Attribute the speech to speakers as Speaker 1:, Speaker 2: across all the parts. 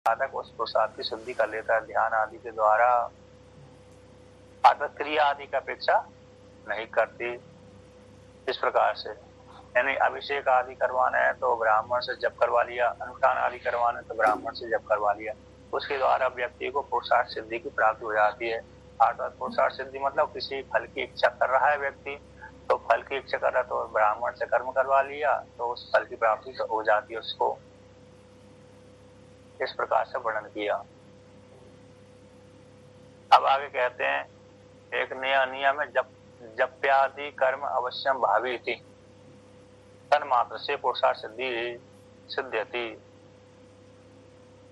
Speaker 1: साधक उस पुरुषार्थ की शुद्धि कर लेता है ध्यान आदि के द्वारा, अर्थात क्रिया आदि की अपेक्षा नहीं करती। इस प्रकार से यानी अभिषेक आदि करवाना है तो ब्राह्मण से जप करवा लिया, अनुष्ठान आदि करवाना है तो ब्राह्मण से जप करवा लिया, उसके द्वारा व्यक्ति को पुरुषार्थ सिद्धि की प्राप्ति हो जाती है। अर्थात पुरुषार्थ सिद्धि मतलब किसी फल की इच्छा कर रहा है व्यक्ति, तो फल की इच्छा कर रहा तो ब्राह्मण से कर्म करवा लिया तो उस फल की प्राप्ति तो हो जाती है उसको। इस प्रकार से वर्णन किया। अब आगे कहते हैं एक नया नियम है, जप्यादि कर्म अवश्यम भावी थी तन मात्र से पुरुषार्थ सिद्धि सिद्ध्यति,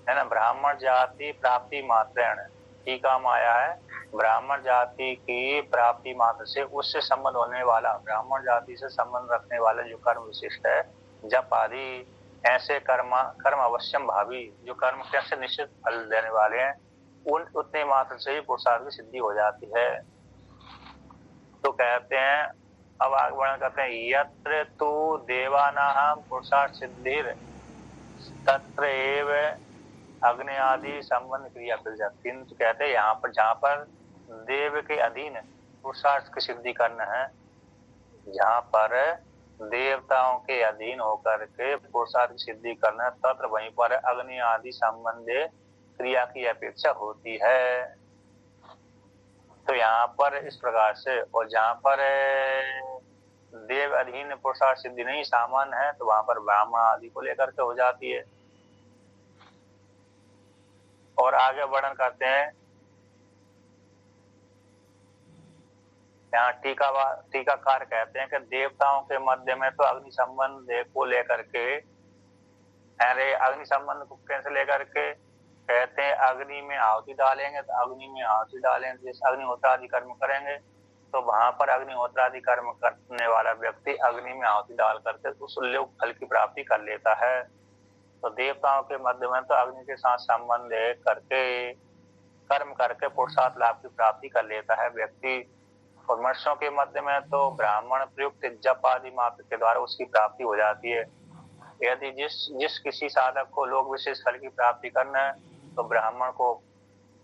Speaker 1: है ना। ब्राह्मण जाति प्राप्ति मात्रेण, टीका में आया है ब्राह्मण जाति की प्राप्ति मात्र से, उससे संबंध होने वाला, ब्राह्मण जाति से संबंध रखने वाला जो कर्म विशिष्ट है जप आदि ऐसे कर्म अवश्यम भावी, जो कर्म कैसे निश्चित फल देने वाले हैं, उतने मात्र से ही पुरुषार्थ की सिद्धि हो जाती है। तो कहते हैं, अब आगे वर्णन करते हैं, यत्र तु देवानां पुरुषार्थ सिद्धिर तत्र एव अग्नि आदि संबंध क्रिया फिर जाती। किंतु कहते हैं यहाँ पर जहाँ पर देव के अधीन पुरुषार्थ की सिद्धि करना है, जहाँ पर देवताओं के अधीन होकर के पुरुषार्थ की सिद्धि करना है, तत्र वहीं पर अग्नि आदि संबंधी क्रिया की अपेक्षा होती है। तो यहाँ पर इस प्रकार से, और जहाँ पर देव अधीन पुरुषार्थ सिद्धि नहीं सामान्य है तो वहां पर ब्राह्मण आदि को लेकर के हो जाती है। और आगे वर्णन करते हैं, यहाँ टीकाकार कहते हैं कि देवताओं के मध्य में तो अग्नि संबंध को लेकर के, अरे अग्नि संबंध को कैसे लेकर के कहते हैं, अग्नि में आहुति डालेंगे तो अग्नि में आहुति डालेंगे, जैसे अग्निहोत्र आदि कर्म करेंगे तो वहां पर अग्निहोत्र आदि कर्म करने वाला व्यक्ति अग्नि में आहुति डाल करके उस लोक फल की प्राप्ति कर लेता है। तो देवताओं के मध्य में तो अग्नि के साथ संबंध करके कर्म करके पुरुषार्थ लाभ की प्राप्ति कर लेता है व्यक्ति। और मनुष्यों के मध्य में तो ब्राह्मण प्रयुक्त जप आदि मात्र के द्वारा उसकी प्राप्ति हो जाती है। यदि जिस किसी साधक को लोक विशेष फल की प्राप्ति करना है तो ब्राह्मण को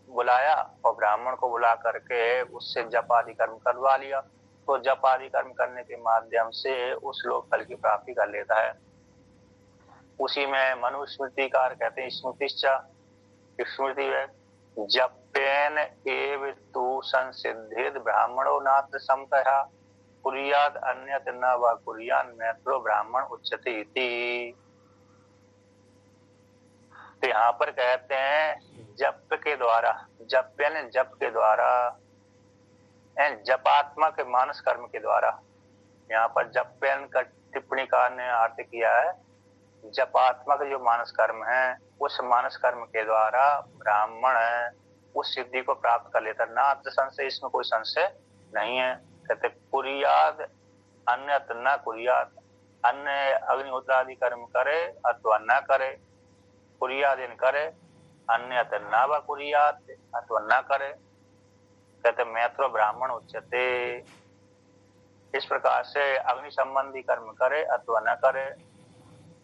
Speaker 1: बुलाया और ब्राह्मण को बुला करके उससे जप आदि कर्म करवा लिया, तो जप आदि कर्म करने के माध्यम से उस लोक फल की प्राप्ति कर लेता है। उसी में मनुस्मृतिकार कहते हैं स्मृतिश्चा, स्मृति है जपेन एव तु संसिद्धिद ब्राह्मणो नात्र समतः कुर्याद अन्यत न वा कुर्यान मैत्रो ब्राह्मण उच्यते इति। तो यहाँ पर कहते हैं जप के द्वारा, जप्यन जप के द्वारा, जपात्मक मानस कर्म के द्वारा, यहाँ पर जप्यन का टिप्पणीकार ने अर्थ किया है जपात्मक जो मानस कर्म है उस मानस कर्म के द्वारा ब्राह्मण उस सिद्धि को प्राप्त कर लेता। नात्र संशय, इसमें कोई संशय नहीं है। कहते कुर्याद अन्यत न कुर्याद, अन्य अग्निहोत्र आदि कर्म करे अथवा न करे, कुर्यादीन करे अन्यत न व कुर्यात अथवा न करे, कहते मैत्रो ब्राह्मण उच्यते। इस प्रकार से अग्नि संबंधी कर्म करे अथवा न करे,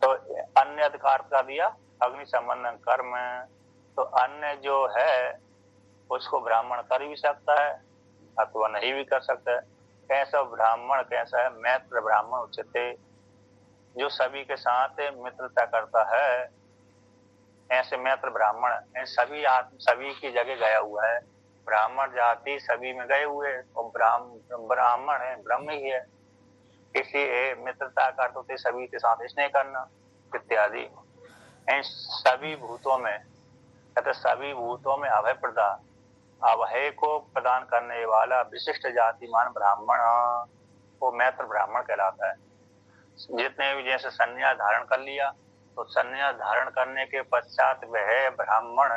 Speaker 1: तो अन्य अधिकार का दिया अग्नि संबंधन कर्म, तो अन्य जो है उसको ब्राह्मण कर भी सकता है अथवा नहीं भी कर सकता है। कैसा ब्राह्मण कैसा है, मैत्र ब्राह्मण उच्चते, जो सभी के साथ मित्रता करता है ऐसे मैत्र ब्राह्मण सभी की जगह गया हुआ है। ब्राह्मण जाति सभी में गए हुए और ब्राह्मण है ब्रह्म ही है, इसलिए मित्रता का अर्थ सभी के साथ स्नेह करना इत्यादि। इन सभी भूतों में, कहते सभी भूतों में अभय प्रदान, अभय को प्रदान करने वाला विशिष्ट जातिमान ब्राह्मण वो मैत्र ब्राह्मण कहलाता है। जितने भी जैसे संन्यास धारण कर लिया तो संन्यास धारण करने के पश्चात वह ब्राह्मण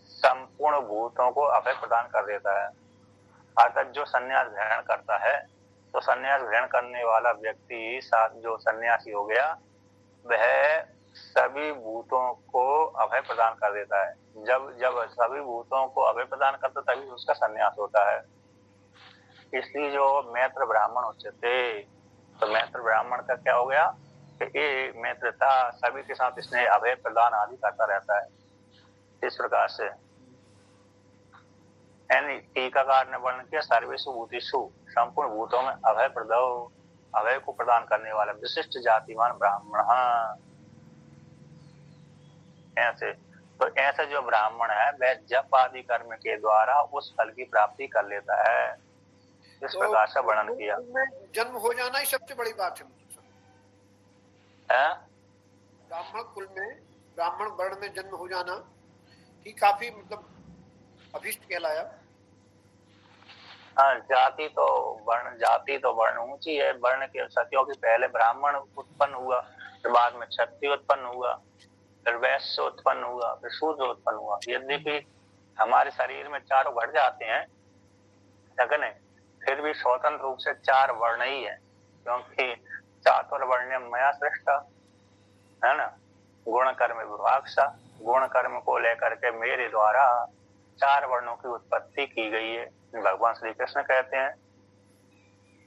Speaker 1: संपूर्ण भूतों को अभय प्रदान कर देता है। अर्थात जो संन्यास ग्रहण करता है तो संन्यास ग्रहण करने वाला व्यक्ति जो सन्यासी हो गया वह सभी भूतों को अभय प्रदान कर देता है। जब सभी भूतों को अभय प्रदान करता तभी उसका संन्यास होता है। इसलिए जो मैत्र ब्राह्मण उच्चते, तो मैत्र ब्राह्मण का क्या हो गया कि ये मैत्रता सभी के साथ स्नेह अभय प्रदान आदि करता रहता है। इस प्रकार से टीकाकार ने वर्णन किया सर्वेषु भूतेषु, संपूर्ण भूतों में अभय प्रदो, अभय को प्रदान करने वाला विशिष्ट जातिमान ब्राह्मण। ऐसे तो ऐसा जो ब्राह्मण है वह जप आदि कर्म के द्वारा उस फल की प्राप्ति कर लेता है। इस प्रकार से वर्णन किया।
Speaker 2: जन्म हो जाना ही सबसे बड़ी बात है। ब्राह्मण कुल में, ब्राह्मण वर्ण में जन्म हो जाना ही काफी मतलब अभिष्ट कहलाया।
Speaker 1: हाँ, जाति तो वर्ण ऊंची है वर्ण के अनुसार, क्योंकि पहले ब्राह्मण उत्पन्न हुआ, फिर बाद में क्षत्रिय उत्पन्न हुआ, फिर वैश्य उत्पन्न हुआ, फिर शूद्र उत्पन्न हुआ। यद्यपि हमारे शरीर में चारों बढ़ जाते हैं लेकिन फिर भी स्वतंत्र रूप से 4 वर्ण ही है, क्योंकि चातुर्वर्ण्यम मया सृष्टा, है ना। गुण कर्म विभाग सा, गुण कर्म को लेकर के मेरे द्वारा 4 वर्णों की उत्पत्ति की गई है, भगवान श्री कृष्ण कहते हैं,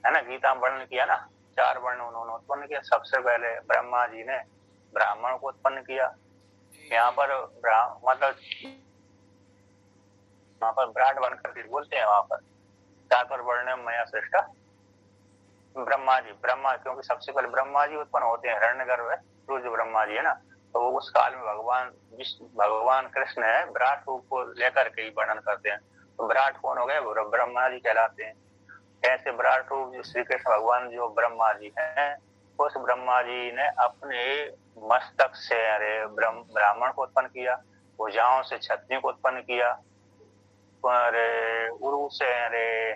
Speaker 1: है ना। गीता में वर्णन किया ना, 4 वर्ण उन्होंने उत्पन्न किया। सबसे पहले ब्रह्मा जी ने ब्राह्मण को उत्पन्न किया। यहाँ पर मतलब वहां पर ब्राह्मण बनकर बोलते हैं, वहां पर चातुर्वर्ण्यम मया सृष्टा ब्रह्मा जी, ब्रह्मा, क्योंकि सबसे पहले ब्रह्मा जी उत्पन्न होते हैं, हिरण्यगर्भ है जो ब्रह्मा जी है ना। तो उस काल में भगवान कृष्ण है विराट रूप को लेकर के ही वर्णन करते हैं। तो विराट कौन हो गए? ब्रह्मा जी कहलाते हैं। ऐसे विराट रूप जो श्री कृष्ण भगवान जो ब्रह्मा जी हैं, उस ब्रह्मा जी ने अपने मस्तक से ब्राह्मण को उत्पन्न किया, भुजाओं से क्षत्रिय को उत्पन्न किया, उरु से है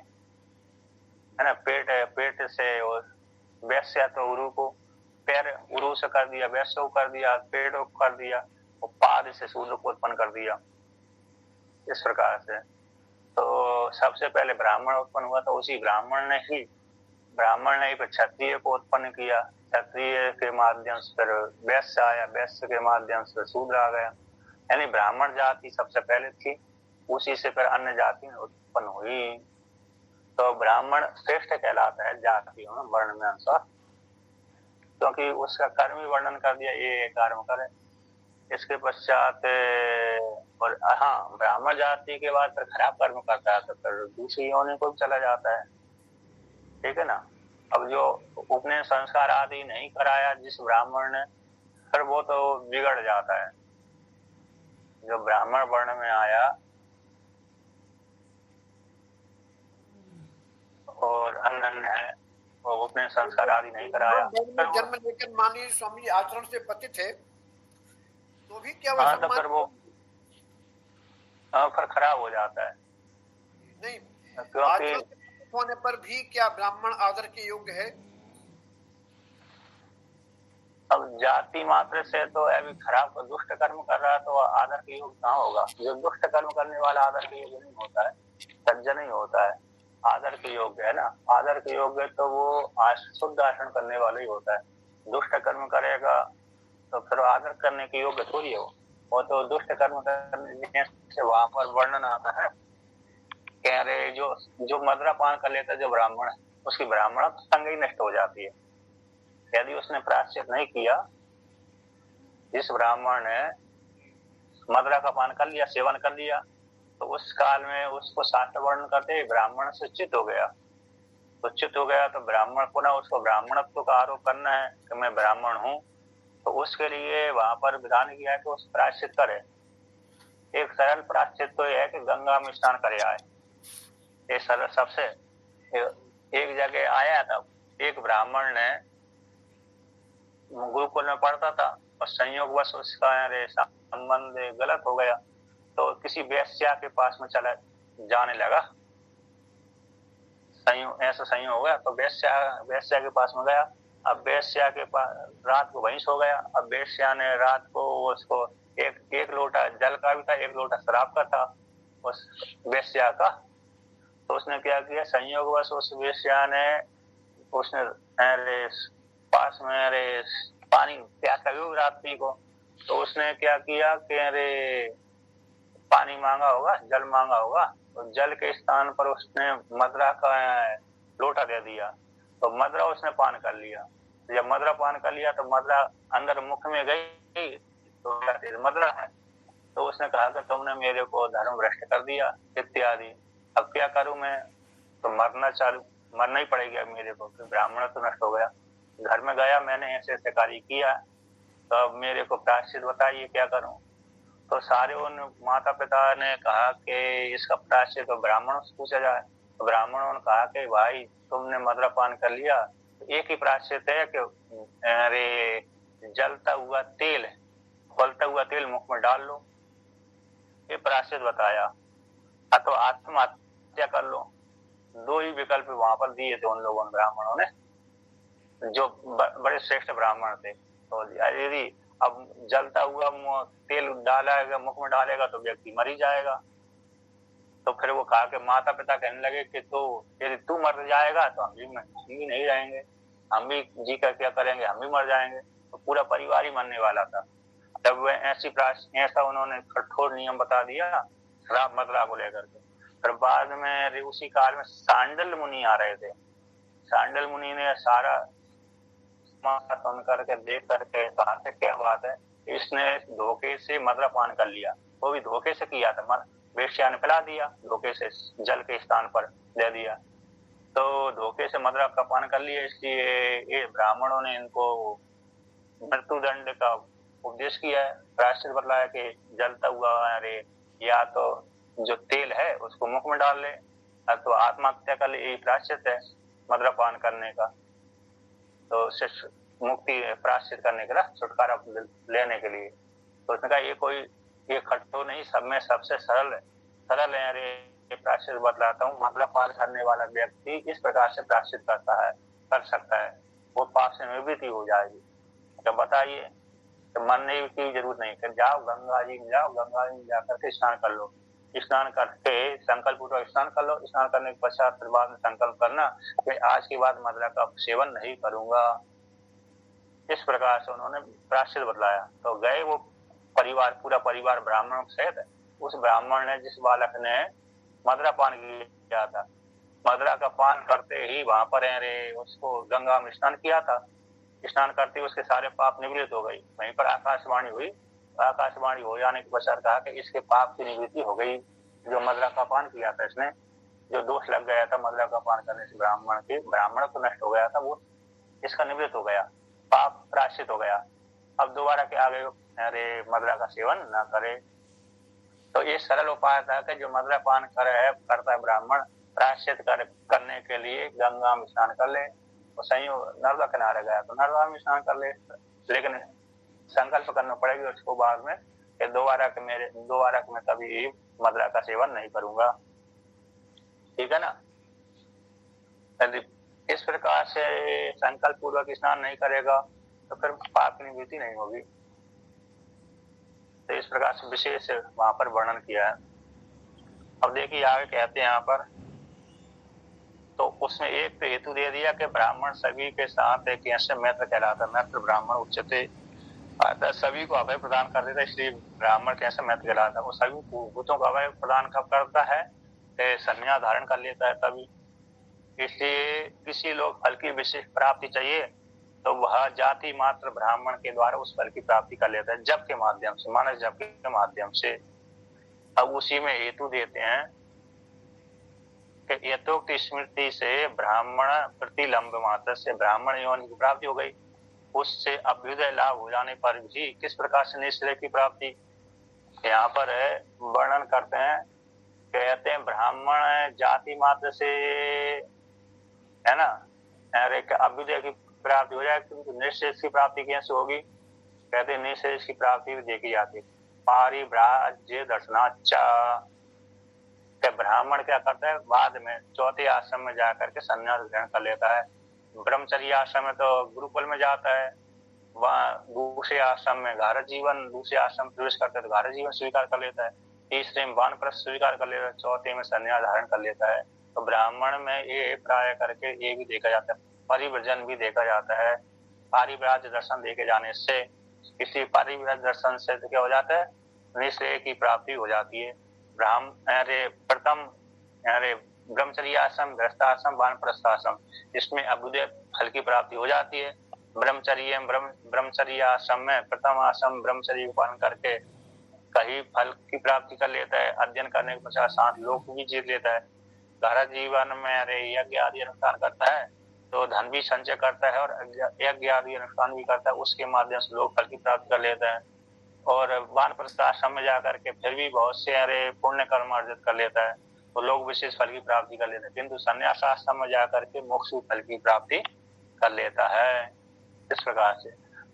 Speaker 1: ना, पेट से वैश्य तो उरु को, पैर उरु से कर दिया, वैश्य को कर दिया, पेट को कर दिया, और पाद से शूद्र को उत्पन्न कर दिया। इस प्रकार से तो सबसे पहले ब्राह्मण उत्पन्न हुआ, तो उसी ब्राह्मण ने ही फिर क्षत्रिय को उत्पन्न किया, क्षत्रिय के माध्यम से फिर वैश्य आया, वैश्य के माध्यम से शूद्र आ गया। यानी ब्राह्मण जाति सबसे पहले थी, उसी से फिर अन्य जाति उत्पन्न हुई। तो ब्राह्मण श्रेष्ठ कहलाता है जातियों में वर्ण में अनुसार, क्योंकि उसका कर्म ही वर्णन कर दिया, ये कर्म करे। इसके पश्चात और हाँ, ब्राह्मण जाति के बाद फिर खराब कर्म करता है तो फिर दूसरी योनि को चला जाता है, ठीक है ना। अब जो उपनयन संस्कार आदि नहीं कराया जिस ब्राह्मण ने, फिर वो तो बिगड़ जाता है। जो ब्राह्मण वर्ण में आया और अन्य है, वो उपनयन संस्कार आदि नहीं कराया,
Speaker 2: जन्म लेकर मान लीजिए स्वामी आचरण से पतित है तो भी क्या
Speaker 1: तो फिर वो फिर खराब हो जाता है।
Speaker 2: नहीं,
Speaker 1: क्योंकि
Speaker 2: होने पर भी क्या ब्राह्मण आदर के योग्य है?
Speaker 1: अब जाति मात्र से तो अभी खराब दुष्ट कर्म कर रहा है तो आदर के योग्य कहाँ होगा? जो दुष्ट कर्म करने वाला आदर के योग्य नहीं होता है, सज्जन नहीं होता है, आदर के योग्य है ना। आदर के योग्य तो वो शुद्ध आचरण करने वाला ही होता है। दुष्ट कर्म करेगा तो फिर आदर करने के योग्य थोड़ी है वो तो दुष्ट कर्म करने से वहां पर वर्णन आता है, कह रहे जो मदिरा पान कर लेता है जो ब्राह्मण है, उसकी ब्राह्मण संग ही नष्ट हो जाती है। यदि उसने प्रायश्चित नहीं किया, जिस ब्राह्मण ने मदिरा का पान कर लिया, सेवन कर लिया, तो उस काल में उसको शास्त्र वर्णन करते ब्राह्मण से च्युत हो गया। तो च्युत हो गया तो ब्राह्मण पुनः उसको ब्राह्मणत्व का आरोप करना है कि मैं ब्राह्मण हूँ, तो उसके लिए वहां पर विधान किया है कि उस प्रायश्चित करे। एक सरल प्रायश्चित तो यह है कि गंगा में स्नान करे आए। ये सरल सबसे एक जगह आया था, एक ब्राह्मण ने गुरुकुल में पढ़ता था और संयोगवश उसका संबंध गलत हो गया, तो किसी वेश्या के पास में चला जाने लगा। ऐसा संयोग हो गया तो वेश्या के पास में गया। अब वेश्या के पास रात को वहीं सो गया। अब वेश्या ने रात को उसको एक लोटा जल का भी था, एक लोटा शराब का था उस वेश्या का। तो उसने क्या किया, संयोगवश उस वेश्या ने उसने पास में पानी प्यास लगी रात्रि को, तो उसने क्या किया कि पानी मांगा होगा, जल मांगा होगा, तो जल के स्थान पर उसने मदिरा का लोटा दे दिया, तो मदिरा उसने पान कर लिया। जब मदिरा पान कर लिया तो मदिरा अंदर मुख में गई तो मदिरा है, तो तो उसने कहा कि तुमने मेरे को धर्म भ्रष्ट कर दिया इत्यादि, अब क्या करूं मैं, तो मरना ही पड़ेगा मेरे को, फिर ब्राह्मण तो नष्ट हो गया। घर में गया, मैंने ऐसे ऐसे कार्य किया, तो अब मेरे को प्रायश्चित बताइए क्या करूं। तो सारे उन माता पिता ने कहा कि इसका प्रायश्चित तो ब्राह्मणों से पूछा जाए। तो ब्राह्मणों ने कहा कि भाई तुमने मद्यपान कर लिया, तो एक ही प्रायश्चित है कि अरे जलता हुआ तेल, खौलता हुआ तेल मुख में डाल लो, ये प्रायश्चित बताया, तो आत्महत्या कर लो। दो ही विकल्प वहां पर दिए थे उन लोगों ने, ब्राह्मणों ने, जो बड़े श्रेष्ठ ब्राह्मण थे। तो यदि अब जलता हुआ तेल डालेगा, मुख में डालेगा तो व्यक्ति मर ही जाएगा। तो फिर वो कहा कि माता पिता कहने लगे कि तो यदि तू मर जाएगा तो हम भी नहीं रहेंगे, हम भी जी कर क्या करेंगे, हम भी मर जाएंगे। तो पूरा परिवार ही मरने वाला था। जब वह ऐसा उन्होंने कठोर नियम बता दिया श्राप मदरा को लेकर के। फिर बाद में उसी काल में सांडल मुनि आ रहे थे। सांडल मुनि ने सारा सुन करके देख करके कहा था क्या बात है, इसने धोखे से मद्यपान कर लिया, वो भी धोखे से किया था, वेश्या ने पिला दिया, धोखे से जल के स्थान पर दे दिया, तो धोखे से मद्यप का पान कर लिया। इसलिए ये ब्राह्मणों ने इनको मृत्युदंड का उपदेश किया है, प्रायश्चित बतलाया कि जलता हुआ अरे या तो जो तेल है उसको मुख में डाल ले, तो आत्महत्या कर ले, यही प्रायश्चित है मद्यपान करने का। तो मुक्ति प्रायश्चित करने के लिए, छुटकारा लेने के लिए। तो उसने कहा ये खट्टो नहीं, सब में सबसे सरल है। अरे प्रायश्चित बतलाता हूँ, मद्यपान करने वाला व्यक्ति इस प्रकार से प्रायश्चित कर सकता है, वो पाप से निवृत्ति हो जाएगी। तो बताइए, तो मरने की जरूरत नहीं, फिर जाओ गंगा जी में जाकर के स्नान कर लो, स्नान करके संकल्प पूर्वक स्नान कर लो। स्नान करने के पश्चात फिर बाद में संकल्प करना कि आज के बाद मदिरा का सेवन नहीं करूंगा। इस प्रकार से उन्होंने प्रायश्चित बतलाया। तो गए वो पूरा परिवार ब्राह्मणों सहित। उस ब्राह्मण ने, जिस बालक ने मदिरा पान किया था, मदिरा का पान करते ही वहां पर उसको गंगा में स्नान किया था, स्नान करते उसके सारे पाप निवृत्त हो गई। वहीं पर आकाशवाणी हुई, आकाशवाणी हो जाने के पश्चात कहा कि इसके पाप की निवृत्ति हो गई, जो मदिरा का पान किया था इसने, जो दोष लग गया था मदिरा का पान करने से ब्राह्मण को नष्ट हो गया था, वो इसका निवृत्त हो गया, पाप प्रायश्चित हो गया। अब दोबारा के आगे मदिरा का सेवन न करे। तो ये सरल उपाय था कि जो मदिरा पान करता है ब्राह्मण, प्रायश्चित करने के लिए गंगा में स्नान कर ले। नर्मदा किनारे गया तो नर्मदा में स्नान कर ले, लेकिन संकल्प करना पड़ेगा उसको बाद में कि दोबारा के मैं कभी मदिरा का सेवन नहीं करूंगा। ठीक है ना। यदि इस प्रकार से संकल्प पूर्वक स्नान नहीं करेगा तो फिर पाप की निवृत्ति नहीं होगी। तो इस प्रकार से विशेष वहां पर वर्णन किया है। अब देखिए आगे कहते हैं यहाँ पर, तो उसमें एक तो हेतु दे दिया कि ब्राह्मण सभी के साथ एक ऐसे मैत्र कहलाता, मैत्र ब्राह्मण उच्चते, सभी को अभय प्रदान कर देता, इसलिए ब्राह्मण कैसे मैत्र कहलाता। वो सभी भूतों को अभय प्रदान कब करता है, संन्यास धारण कर लेता है तभी। इसलिए किसी लोग फल की विशेष प्राप्ति चाहिए तो वह जाति मात्र ब्राह्मण के द्वारा उस फल की प्राप्ति कर लेता है, जप के माध्यम से, मानस जप के माध्यम से। अब उसी में हेतु देते हैं कि यथोक्त स्मृति से ब्राह्मण प्रतिलंब मात्र से ब्राह्मण योनि की प्राप्ति हो गई, उससे अभ्युदय लाभ हो जाने पर भी किस प्रकार से निश्चय की प्राप्ति यहाँ पर वर्णन करते हैं। कहते हैं ब्राह्मण जाति मात्र से है ना, अभ्युदय की प्राप्ति हो जाए, तो निश्चय की प्राप्ति कैसे होगी। कहते हैं निश्चय की प्राप्ति भी देखी जाती है पारिव्राज्य दर्शनाचा। ब्राह्मण क्या करता है, बाद में चौथे आश्रम में जाकर के संन्यास ग्रहण कर लेता है। ब्रह्मचर्य आश्रम में तो गुरुकुल में जाता है, वहाँ दूसरे आश्रम में घारत जीवन, दूसरे आश्रम प्रवेश करता है तो घारत जीवन स्वीकार कर लेता है, तीसरे में वानप्रस्थ स्वीकार कर लेता है, चौथे में संन्यास धारण कर लेता है। तो ब्राह्मण में ये प्राय करके ये भी देखा जाता है, परिव्रजन भी देखा जाता है। पारिव्राज दर्शन देखे जाने से, किसी पारिव्राज दर्शन से तो क्या हो जाता है, निश्चय की प्राप्ति हो जाती है। प्रथम ब्रह्मचर्य आश्रम, गृहस्थाश्रम, वानप्रस्थ आश्रम, इसमें अभ्युदय फल की प्राप्ति हो जाती है। ब्रह्मचर्य आश्रम में प्रथम आश्रम ब्रह्मचर्य का पालन करके कहीं फल की प्राप्ति कर लेता है, अध्ययन करने के पश्चात साथ लोक भी जीत लेता है, घर जीवन में अरे यज्ञ आदि अनुष्ठान करता है तो धन भी संचय करता है और यज्ञ आदि अनुष्ठान भी करता है, उसके माध्यम से लोग फल की प्राप्ति कर लेता है। और वानप्रस्थ आश्रम में जाकर के फिर भी बहुत से अरे पुण्य कर्म अर्जित कर लेता है तो लोग विशेष फल की प्राप्ति कर लेते हैं, किंतु संन्यास आश्रम में जाकर के मोक्ष फल की प्राप्ति कर लेता है। इस प्रकार से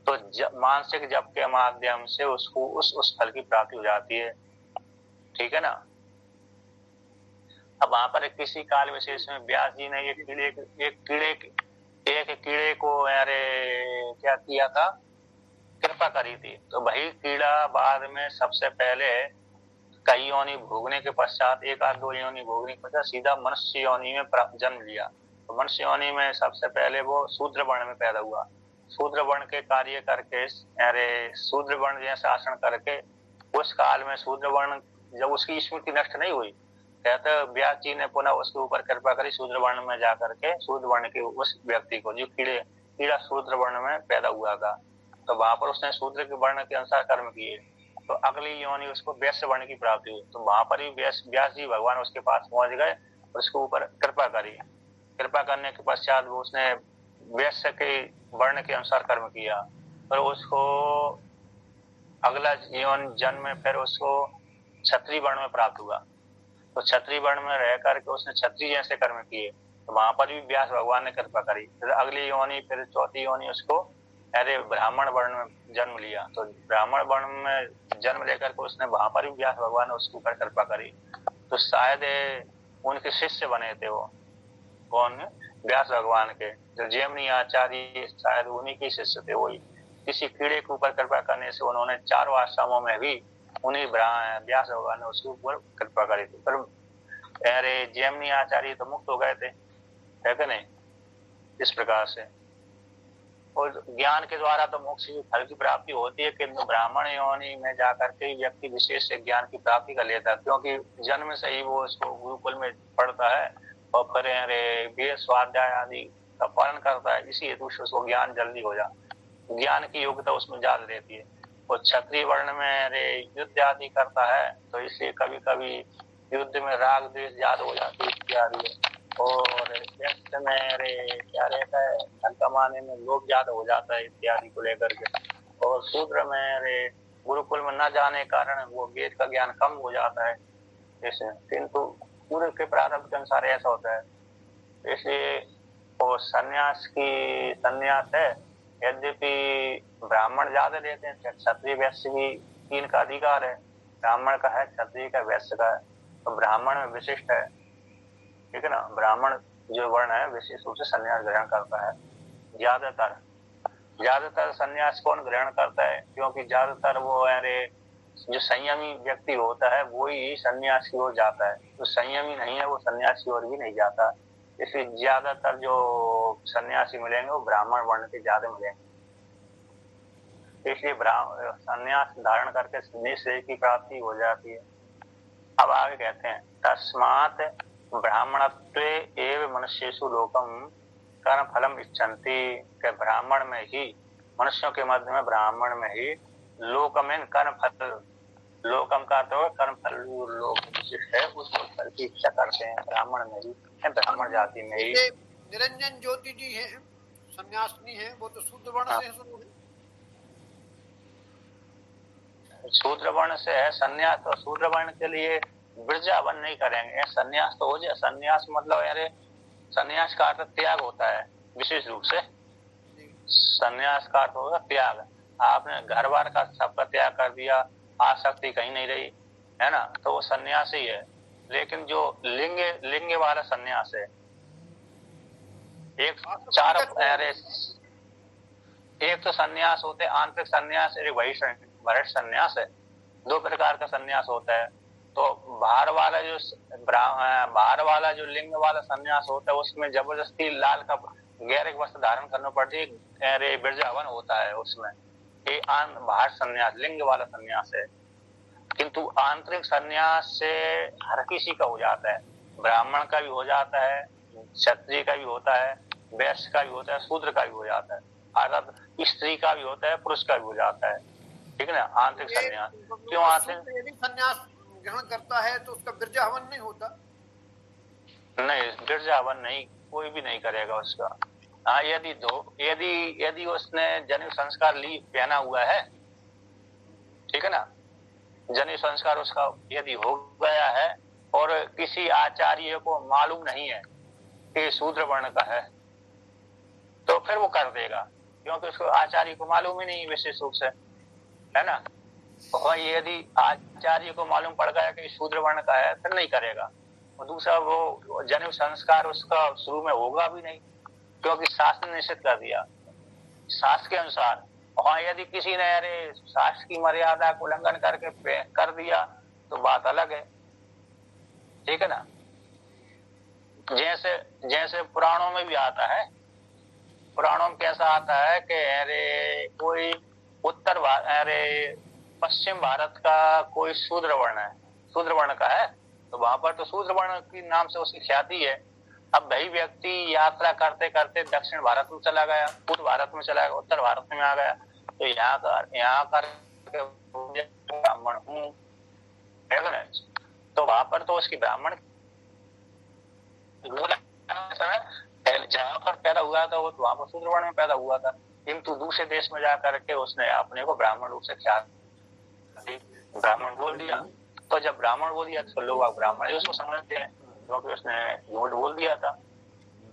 Speaker 1: तो मानसिक जप के माध्यम से उसको उस फल की प्राप्ति हो जाती है। ठीक है ना। अब वहां पर किसी काल विशेष में व्यास जी ने एक कीड़े को अरे क्या किया था, कृपा करी थी। तो वही कीड़ा बाद में सबसे पहले कई योनि भोगने के पश्चात, एक आध दो योनि भोगने के पश्चात सीधा मनुष्य योनि में जन्म लिया। तो मनुष्य योनि में सबसे पहले वो शूद्र वर्ण में पैदा हुआ। शूद्र वर्ण के कार्य करके अरे शूद्र वर्ण जैसा आचरण करके उस काल में शूद्र वर्ण जब उसकी स्मृति नष्ट नहीं हुई, कहते व्यास जी ने पुनः उसके ऊपर कृपा करी शूद्र वर्ण में जाकर के शूद्र वर्ण के उस व्यक्ति को जो कीड़ा शूद्र वर्ण में पैदा हुआ था, तो वहां पर उसने शूद्र के वर्ण के अनुसार कर्म किए, तो अगली योनि उसको वैश्य वर्ण की प्राप्ति हुई। तो वहां पर ही व्यास जी भगवान उसके पास पहुंच गए और उसके ऊपर कृपा करी। कृपा करने के पश्चात वो उसने वैश्य के वर्ण के अनुसार कर्म किया, पर उसको अगला जीवन जन्म में फिर उसको क्षत्रिय वर्ण में प्राप्त हुआ। तो क्षत्रिय वर्ण में रह करके उसने क्षत्रिय जैसे कर्म किए, तो वहां पर भी व्यास भगवान ने कृपा करी। फिर अगली योनि, फिर चौथी योनि उसको अरे ब्राह्मण वर्ण में जन्म लिया। तो ब्राह्मण वर्ण में जन्म लेकर के उसने वहां पर भी व्यास भगवान ने उसके ऊपर कृपा करी। तो शायद उनके शिष्य बने थे वो, कौन, व्यास भगवान के जो जैमिनी आचार्य, शायद उन्हीं के शिष्य थे। वही किसी कीड़े के ऊपर कृपा करने से उन्होंने चारों आश्रमों में भी उन्हीं व्यास भगवान ने उसके ऊपर कृपा करी थी। पर अरे जैमिनी आचार्य तो मुक्त हो गए थे, है कि नहीं। इस प्रकार से और ज्ञान के द्वारा तो मोक्ष की फल की प्राप्ति होती है, किंतु ब्राह्मण योनि में जाकर के व्यक्ति विशेष से ज्ञान की प्राप्ति कर लेता है, क्योंकि जन्म से ही वो उसको गुरुकुल में पढ़ता है और फिर अरे वेद स्वाध्याय आदि का पालन करता है, इसी हेतु से उसको ज्ञान जल्दी हो जाता, ज्ञान की योग्यता उसमें ज्यादा रहती है। और क्षत्रिय वर्ण में अरे युद्ध आदि करता है, तो इसलिए कभी कभी युद्ध में राग द्वेष ज्यादा हो जाती है इत्यादि। और व्यस्त में अरे क्या रहता है, धन कमाने में लोभ ज्यादा हो जाता है इत्यादि को लेकर के। और शूद्र में अरे गुरुकुल में न जाने के कारण वो वेद का ज्ञान कम हो जाता है जैसे, किंतु पूर्व के प्रारब्ध के अनुसार ऐसा होता है। इसलिए वो संन्यास है, यद्यपि ब्राह्मण ज्यादा लेते हैं, क्षत्रिय वैश्य भी तीन का अधिकार है, ब्राह्मण का है, क्षत्रिय का, वैश्य का है। तो ब्राह्मण में विशिष्ट है, ठीक है ना। ब्राह्मण जो वर्ण है विशेष रूप से संन्यास ग्रहण करता है। ज्यादातर संन्यास कौन ग्रहण करता है, क्योंकि ज्यादातर वो अरे जो संयमी व्यक्ति होता है वो ही संन्यास की ओर जाता है, तो संयमी नहीं है वो संन्यास की ओर भी नहीं जाता। इसलिए ज्यादातर जो सन्यासी मिलेंगे वो ब्राह्मण वर्ण के ज्यादा मिलेंगे। इसलिए संन्यास धारण करके निश्चय की प्राप्ति हो जाती है। अब आगे कहते हैं, तस्मात् ब्राह्मणत्वे एव मनुष्येषु लोकम कर्म फलम इच्छन्ति, के ब्राह्मण में ही, मनुष्यों के मध्य में ब्राह्मण में ही लोकमेन कर्म फल, लोकम का तो कर्म फल लोक विशिष्ट है, उस फल की इच्छा करते हैं ब्राह्मण में ही, ब्राह्मण जाति में ही।
Speaker 2: निरंजन ज्योति जी है, सन्यासिनी है, वो तो शूद्र वर्ण से शुरू है,
Speaker 1: शूद्र वर्ण से है सन्यास। तो शूद्र वर्ण के लिए वृजावन नहीं करेंगे, सन्यास तो हो जाए। सन्यास मतलब यारे सन्यास का अर्थ त्याग होता है विशेष रूप से, सन्यास का अर्थ होगा त्याग। आपने घर बार का सबका त्याग कर दिया, आसक्ति कहीं नहीं रही, है ना, तो वो सन्यास ही है। लेकिन जो लिंग वाला सन्यास है, एक चार अरे एक तो सन्यास होते हैं आंतरिक सन्यास, एक बहिष्ठ सन्यास है, दो प्रकार का सन्यास होता है। तो बाहर वाला जो लिंग वाला सन्यास होता है उसमें जबरदस्ती लाल का गैर वस्त्र धारण करना पड़ती है, वृजावन होता है उसमें। ये बाहर सन्यास लिंग वाला सन्यास है। किंतु आंतरिक सन्यास से हर किसी का हो जाता है, ब्राह्मण का भी हो जाता है, क्षत्रिय का भी होता है, वैश्य का भी होता है, शूद्र का भी हो जाता है, अर्थात स्त्री का भी होता है, पुरुष का भी हो जाता है। ठीक है ना, आंतरिक संन्यास। क्यों आंतरिक?
Speaker 2: यदि संन्यास ग्रहण करता है तो उसका बिरजा हवन नहीं होता?
Speaker 1: नहीं, बिरजा हवन नहीं, कोई भी नहीं करेगा उसका। हाँ, यदि उसने जनेऊ संस्कार पहना हुआ है, ठीक है ना, जनेऊ संस्कार उसका यदि हो गया है और किसी आचार्य को मालूम नहीं है कि शूद्र वर्ण का है, तो फिर वो कर देगा, क्योंकि उसको आचार्य को मालूम ही नहीं विशेष रूप से, है ना। और यदि आचार्य को मालूम पड़ गया कि शूद्र वर्ण का है, फिर नहीं करेगा। और दूसरा, वो जनेऊ संस्कार उसका शुरू में होगा भी नहीं, क्योंकि शास्त्र ने निषेध कर दिया, शास्त्र के अनुसार। और यदि किसी ने अरे शास्त्र की मर्यादा को उल्लंघन करके कर दिया तो बात अलग है, ठीक है ना। जैसे जैसे पुराणों में भी आता है, पुराणों में कैसा आता है कि अरे कोई पश्चिम भारत का कोई शूद्र वर्ण है, शूद्र वर्ण का है, तो वहां पर तो शूद्र वर्ण के नाम से उसकी ख्याति है। अब वही व्यक्ति यात्रा करते करते दक्षिण भारत में चला गया, पूर्व भारत में चला गया, उत्तर भारत में आ गया, तो यहाँ कर ब्राह्मण हूँ, तो वहां पर तो उसकी ब्राह्मण जहाँ पर पैदा हुआ था वो वहां पर शूद्र वर्ण में पैदा हुआ था, किंतु दूसरे देश में जाकर के उसने अपने को ब्राह्मण रूप से ब्राह्मण बोल दिया। तो जब ब्राह्मण बोल दिया तो लोग ब्राह्मण उसको समझते हैं, क्योंकि उसने झूठ बोल दिया था,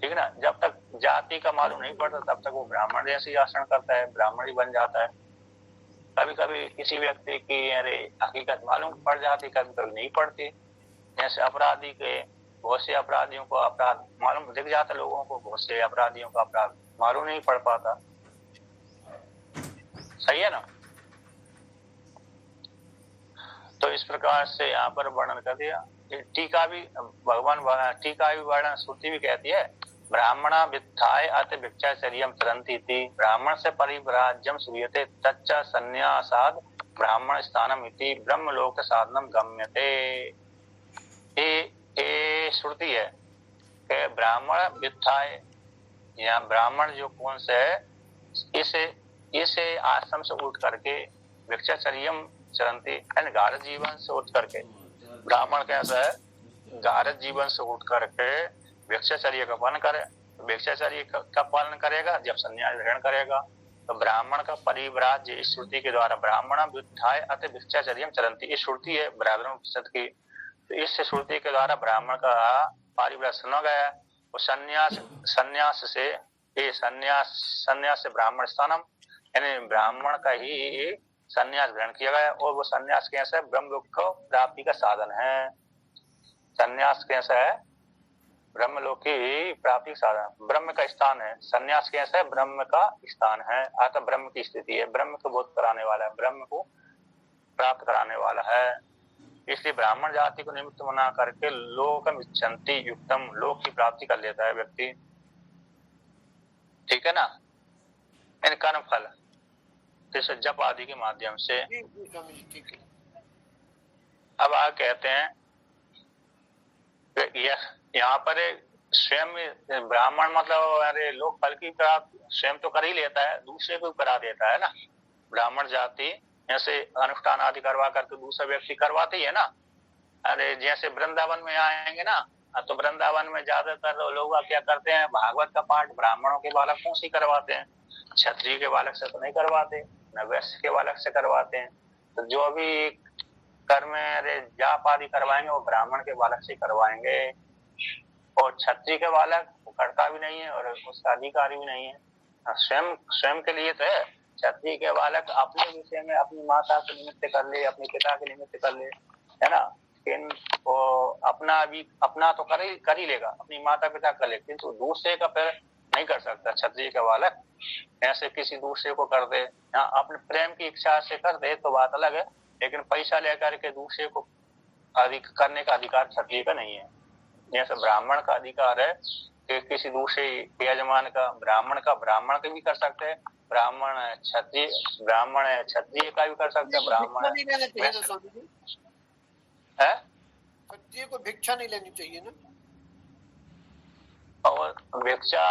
Speaker 1: ठीक है ना। जब तक जाति का मालूम नहीं पड़ता तब तक वो ब्राह्मण जैसे आचरण करता है, ब्राह्मण ही बन जाता है। कभी कभी किसी व्यक्ति की अरे हकीकत मालूम पड़ जाती, कभी कभी नहीं पड़ती। जैसे अपराधी के, बहुत से अपराधियों को अपराध मालूम दिख जाता लोगों को, बहुत से अपराधियों का अपराध मालूम नहीं पड़ पाता, सही है ना। तो इस प्रकार से यहाँ पर वर्णन कर दिया। टीका भी वर्णन श्रुति भी कहती है, ब्राह्मणा वित्थाय अति भिक्षाचर्यम चरन्ति इति, ब्राह्मण से परिव्राज्यम श्रूयते तच्च संन्यासाद ब्राह्मण स्थानम इति ब्रह्मलोक साधनम गम्यते। ये श्रुति है कि ब्राह्मण वित्थाय, यहाँ ब्राह्मण जो कौन से है, इसे आश्रम से उठ करके भिक्षाचर्यम चरन्ति, गारद जीवन से उठ करके, ब्राह्मण कैसा है, गारद जीवन से उठ करके भिक्षाचर्य का पालन करे। भिक्षाचर्य का पालन करेगा जब संन्यास ग्रहण करेगा, तो ब्राह्मण का परिव्राज्य इस श्रुति के द्वारा, ब्राह्मण व्युत्थाय अति भिक्षाचर्यम चरन्ति, ये श्रुति है बृहदारण्यक की। तो इस श्रुति के द्वारा ब्राह्मण का परिव्राज सुना गया। और संन्यास से ब्राह्मण स्थानम, यानी ब्राह्मण का ही संन्यास ग्रहण किया गया। और वो संन्यास कैसा है, ब्रह्मलोक को प्राप्ति का साधन है। संन्यास कैसा है, ब्रह्मलोक की प्राप्ति का साधन, ब्रह्म का स्थान है। संन्यास कैसा है, ब्रह्म का स्थान है, अतः ब्रह्म की स्थिति है, ब्रह्म को बोध कराने वाला है, ब्रह्म को प्राप्त कराने वाला है। इसलिए ब्राह्मण जाति को निमित्त बना करके लोकम इच्छन्ति युक्तम, लोक की प्राप्ति कर लेता है व्यक्ति, ठीक है ना। इन कर्म फल जैसे जप आदि के माध्यम से। अब आगे कहते हैं यहाँ पर स्वयं ब्राह्मण मतलब अरे लोक फल की स्वयं तो कर ही लेता है, दूसरे को करा देता है ना। ब्राह्मण जाति जैसे अनुष्ठान आदि करवा करके दूसरा व्यक्ति करवाती है ना। अरे जैसे वृंदावन में आएंगे ना, तो वृंदावन में ज्यादातर लोग क्या करते हैं, भागवत का पाठ ब्राह्मणों के बालकों से करवाते हैं, क्षत्रिय के बालक से तो नहीं करवाते, न वैश्य के बालक से करवाते हैं। तो जो भी कर्म जाप आदि करवाएंगे वो ब्राह्मण के बालक से करवाएंगे। और क्षत्रिय के बालक वो करता भी नहीं है और उसका अधिकारी भी नहीं है। स्वयं के लिए तो है, क्षत्रिय के बालक अपने विषय में अपनी माता के निमित्त कर ले, अपने पिता के निमित्त कर ले, है ना। वो अपना तो कर ही लेगा, अपनी माता पिता कर ले, किंतु दूसरे का फिर नहीं कर सकता। क्षत्रिय का बालक ऐसे किसी दूसरे को कर दे, हाँ अपने प्रेम की इच्छा से कर दे तो बात अलग है, लेकिन पैसा लेकर के दूसरे को करने का अधिकार क्षत्रिय का नहीं है। जैसे ब्राह्मण का अधिकार है कि किसी दूसरे यजमान का, ब्राह्मण का भी कर सकते हैं, ब्राह्मण क्षत्रिय का भी कर सकते हैं, ब्राह्मण है,
Speaker 2: क्षत्रिय को भिक्षा नहीं लेनी चाहिए ना।
Speaker 1: और भिक्षा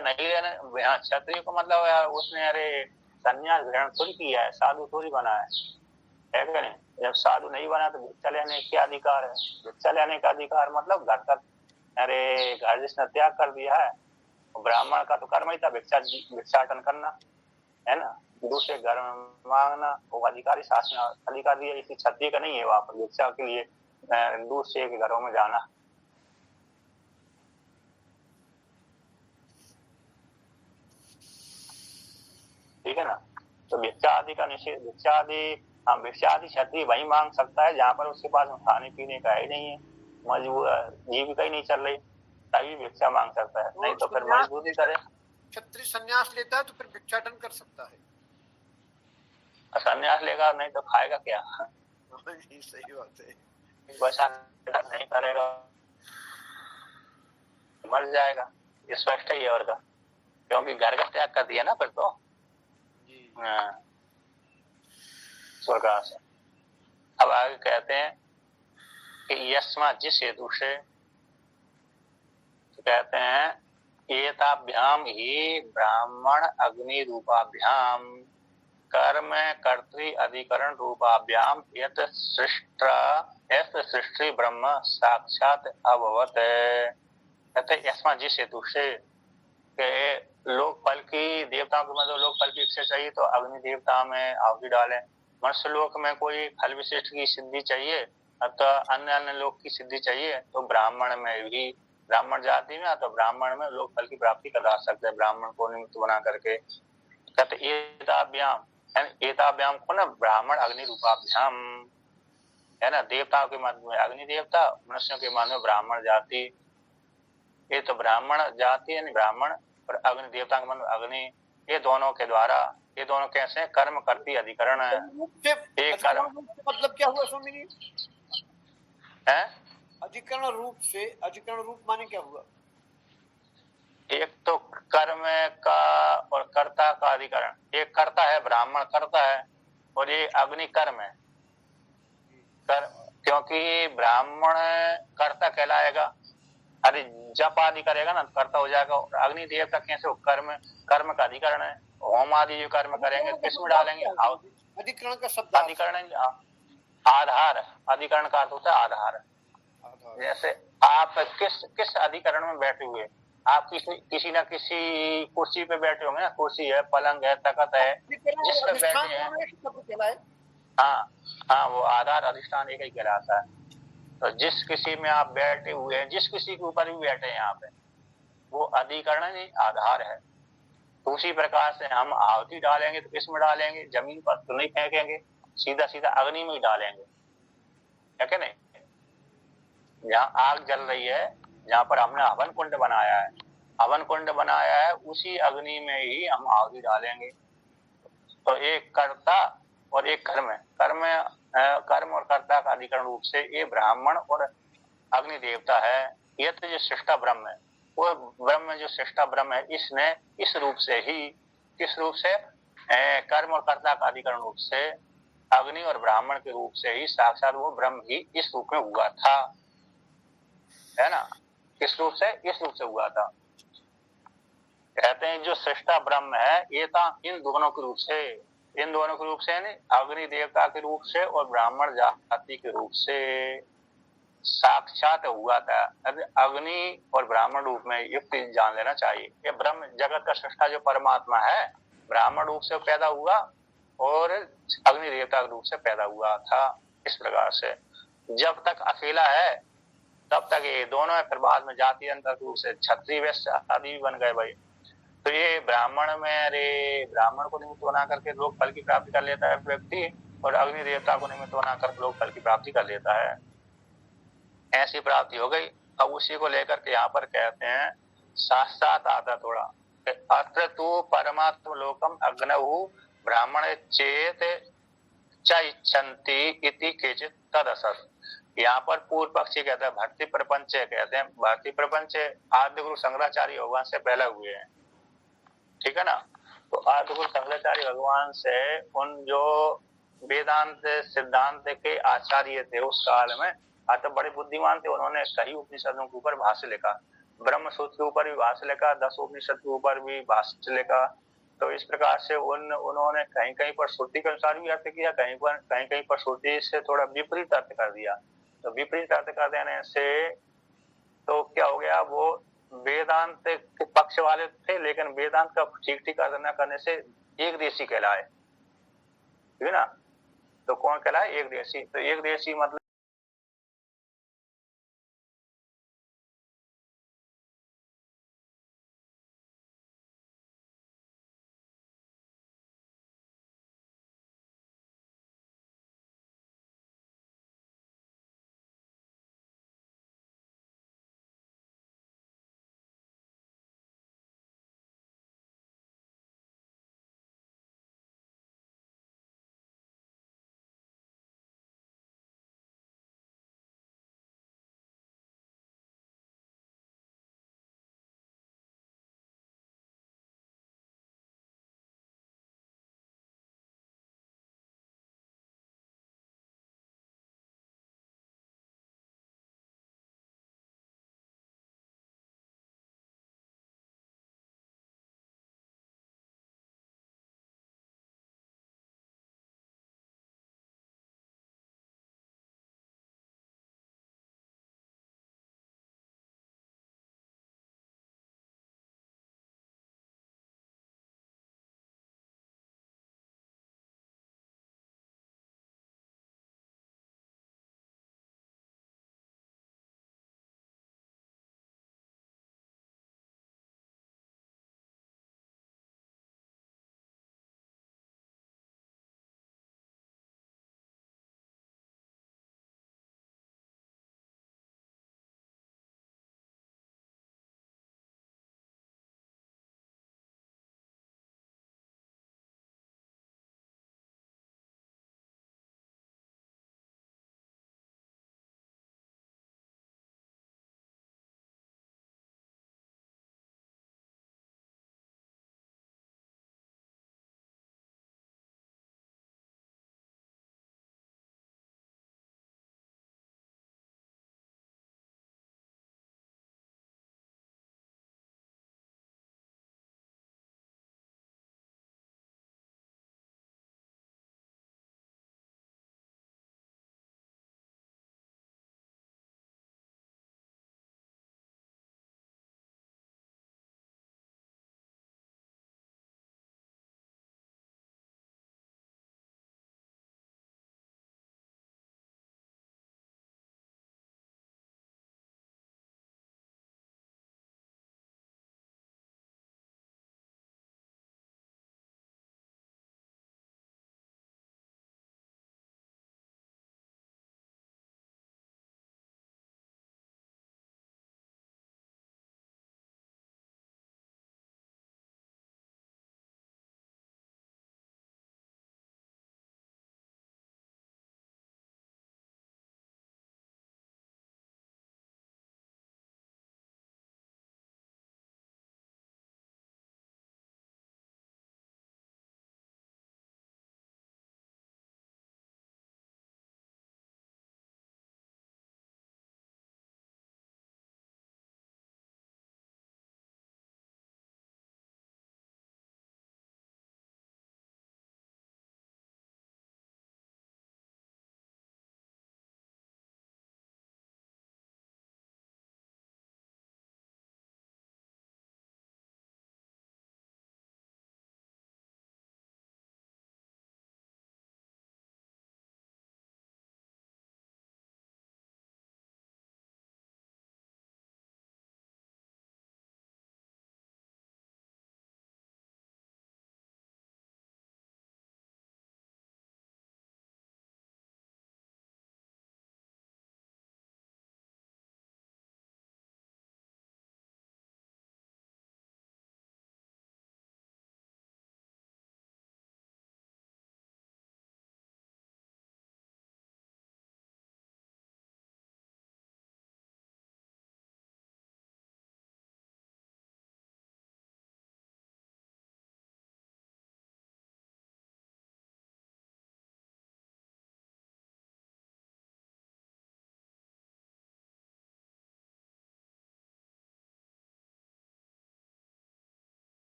Speaker 1: नहीं लेना, क्षत्रिय को मतलब उसने अरे संन्यास ग्रहण थोड़ी किया है, साधु थोड़ी बना है कि नहीं? जब साधु नहीं बना तो भिक्षा लेने क्या अधिकार है? भिक्षा लेने का अधिकार मतलब घर तक, अरे घर जिसने त्याग कर दिया है, ब्राह्मण का तो कर्म ही था भिक्षाटन करना, है ना, दूसरे घर में मांगना, वो अधिकारी शासन अधिकार दिया, इसी क्षत्रिय का नहीं है वहां पर भिक्षा के लिए दूसरे के घरों में जाना। ठीक है ना? तो भिक्षा आदि का निषेध, भिक्षा आदि, हाँ भिक्षा आदि क्षत्रिय वही मांग सकता है जहाँ पर उसके पास खाने पीने का ही नहीं है, मजबूर जीविका ही नहीं चल रही, तभी भिक्षा मांग सकता है, नहीं तो फिर मजबूरी करे।
Speaker 2: क्षत्रिय संन्यास लेता है तो फिर भिक्षाटन कर सकता है,
Speaker 1: संन्यास लेगा नहीं तो खाएगा क्या?
Speaker 2: सही बात है,
Speaker 1: वैसा नहीं करेगा मर जाएगा, स्पष्ट ही है और का, क्योंकि घर का त्याग कर दिया ना फिर तो। स्वर्ग से अब आगे कहते हैं कि यस्मा जिस हेतु से, तो कहते हैं एताभ्याम ही ब्राह्मण अग्नि रूपाभ्याम कर्म कर्तृ अधिकरण रूपाभ्याम यत सृष्टि ब्रह्म साक्षात अभवत। कहते यस्मा जिस हेतु से लोकपाल की देवताओं के मतलब लोकपाल की इच्छा चाहिए तो अग्नि देवता में आहुति डालें, मनुष्य लोक में कोई फल विशिष्ट की सिद्धि चाहिए अथवा अन्य अन्य लोक की सिद्धि चाहिए तो ब्राह्मण में भी, ब्राह्मण जाति में तो ब्राह्मण में लोक फल की प्राप्ति करा सकते हैं, ब्राह्मण को निमित्त बना करके। कहते एताभ्याम, एताभ्याम को ना ब्राह्मण अग्नि रूपाभ्याम, है ना, देवताओं के मध्य में अग्नि देवता, मनुष्यों के मध्य में ब्राह्मण जाति, ये तो ब्राह्मण जाति है ब्राह्मण और अग्नि देवता के मन अग्नि, ये दोनों के द्वारा, ये दोनों कैसे कर्म करती अधिकरण है। एक कर्म
Speaker 2: मतलब क्या हुआ स्वामी जी?
Speaker 1: है
Speaker 2: अधिकरण रूप से, अधिकरण रूप माने क्या हुआ?
Speaker 1: एक तो कर्म का और कर्ता का अधिकरण, एक कर्ता है ब्राह्मण कर्ता है और ये अग्नि कर्म है क्योंकि ब्राह्मण कर्ता कहलाएगा, अरे जप आदि करेगा ना कर्ता हो जाएगा, और अग्नि देवता कैसे कर्म, कर्म का अधिकरण है, होम आदि जो कर्म करेंगे किसमें डालेंगे?
Speaker 2: अधिकरण का शब्द
Speaker 1: अधिकरण आधार, अधिकरण का अर्थ होता है आधार। जैसे आप किस अधिकरण में बैठे हुए, आप किसी न किसी कुर्सी पे बैठे होंगे ना, कुर्सी है, पलंग है, तख्त है, जिस पे बैठे हैं, हाँ वो आधार अधिष्ठान एक ही कहलाता है। तो जिस किसी में आप बैठे हुए हैं, जिस किसी के ऊपर भी बैठे हैं यहाँ पे, वो अधिकरण ही आधार है। तो उसी प्रकार से हम आहुति डालेंगे तो किसमें डालेंगे? जमीन पर तो नहीं फेंकेंगे, सीधा सीधा अग्नि में ही डालेंगे, है कि नहीं? जहाँ आग जल रही है, जहाँ पर हमने हवन कुंड बनाया है, हवन कुंड बनाया है, उसी अग्नि में ही हम आहुति डालेंगे। तो एक कर्ता और एक कर्म है, कर्म और कर्ता का अधिकरण रूप से ये ब्राह्मण और अग्नि देवता है। ये तो जो सृष्टा ब्रह्म है, वो ब्रह्म जो सृष्टा ब्रह्म है, इसने इस रूप से ही, किस रूप से? कर्म और कर्ता का अधिकरण रूप से अग्नि और ब्राह्मण के रूप से ही साक्षात वो ब्रह्म ही इस रूप में हुआ था, है ना? किस रूप से? इस रूप से हुआ था। कहते हैं जो सृष्टा ब्रह्म है ये था इन दोनों के रूप से, इन दोनों के रूप से यानी अग्नि देवता के रूप से और ब्राह्मण जाति के रूप से साक्षात हुआ था। अग्नि और ब्राह्मण रूप में युक्त जान लेना चाहिए। ये ब्रह्म जगत का सृष्टा जो परमात्मा है ब्राह्मण रूप से पैदा हुआ और अग्नि देवता के रूप से पैदा हुआ था। इस प्रकार से जब तक अकेला है तब तक ये दोनों है, फिर बाद में जाति अंतर रूप से क्षत्रिय वैश्य आदि भी बन गए भाई। तो ये ब्राह्मण में, अरे ब्राह्मण को निमित्त बना करके लोग फल की प्राप्ति कर लेता है व्यक्ति, और अग्नि देवता को निमित्त बना कर लोग फल की प्राप्ति कर लेता है। ऐसी प्राप्ति हो गई। अब उसी को लेकर के यहाँ पर कहते हैं साथ साथ आता थोड़ा, अत्र तु परमात्म लोकम अग्नहु ब्राह्मण चेत च इच्छन्ति इति केचित तदसत्। यहाँ पर पूर्व पक्षी कहते हैं भक्ति प्रपंच कहते हैं, भक्ति प्रपंच आद्य गुरु शंकराचार्य भगवान से पहले हुए हैं, ठीक है ना? तो आद्य गुरु शंकराचार्य भगवान से उन जो वेदांत सिद्धांत के आचार्य थे उस काल में, तो बड़े बुद्धिमान थे, उन्होंने कई उपनिषदों के ऊपर भाष्य लिखा, ब्रह्म सूत्र के ऊपर भी भाष्य लिखा, 10 उपनिषद के ऊपर भी भाष्य लिखा, तो इस प्रकार से उन्होंने कहीं कहीं पर श्रुति के अनुसार भी अर्थ किया, कहीं कहीं पर श्रुति से थोड़ा विपरीत अर्थ कर दिया। तो विपरीत अर्थ कर देने से तो क्या हो गया, वो वेदांत के पक्ष वाले थे, लेकिन वेदांत का ठीक ठीक अर्थ न करने से एक देशी कहलाए, ठीक है ना। तो कौन कहलाए? एक देशी। तो एक देशी मतलब